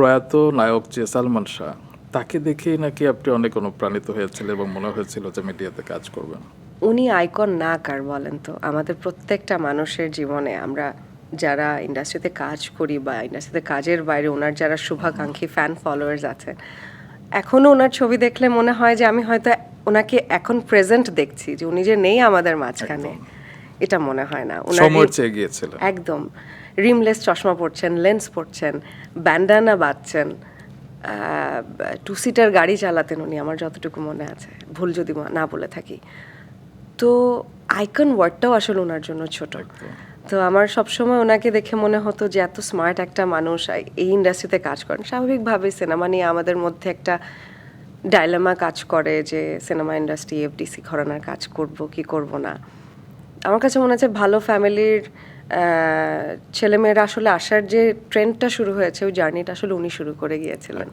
প্রয়াত নায়ক যে সালমান শাহ, তাকে দেখেই নাকি আপনি অনেক অনুপ্রাণিত হয়েছিলেন এবং মনে হয়েছিল যে মিডিয়াতে কাজ করবেন। উনি আইকন না কার বলেন তো? আমাদের প্রত্যেকটা মানুষের জীবনে আমরা যারা ইন্ডাস্ট্রিতে কাজ করি বা ইন্ডাস্ট্রিতে কাজের বাইরে ওনার যারা শুভাকাঙ্ক্ষী ফ্যান ফলোয়ার্স আছেন, এখনও ওনার ছবি দেখলে মনে হয় যে আমি হয়তো ওনাকে এখন প্রেজেন্ট দেখছি, যে উনি যে নেই আমাদের মাঝখানে, এটা মনে হয় না। সময়ের চেয়ে গিয়েছিলেন। একদম রিমলেস চশমা পরছেন, লেন্স পরছেন, ব্যান্ডানা বাঁধছেন, টু সিটার গাড়ি চালাতেন উনি, আমার যতটুকু মনে আছে, ভুল যদি না বলে থাকি। তো আইকন ওয়ার্ডটাও আসলে ওনার জন্য ছোট। তো আমার সবসময় ওনাকে দেখে মনে হতো যে এত স্মার্ট একটা মানুষ এই ইন্ডাস্ট্রিতে কাজ করেন। স্বাভাবিকভাবে সিনেমা নিয়ে আমাদের মধ্যে একটা ডাইলেমা কাজ করে যে সিনেমা ইন্ডাস্ট্রি এফডিসি ঘরানার কাজ করব কি করব না। আমার কাছে মনে হচ্ছে ভালো ফ্যামিলির ছেলেমেয়েরা আসলে আসার যে ট্রেন্ডটা শুরু হয়েছে, ওই জার্নিটা আসলে উনি শুরু করে গিয়েছিলেন।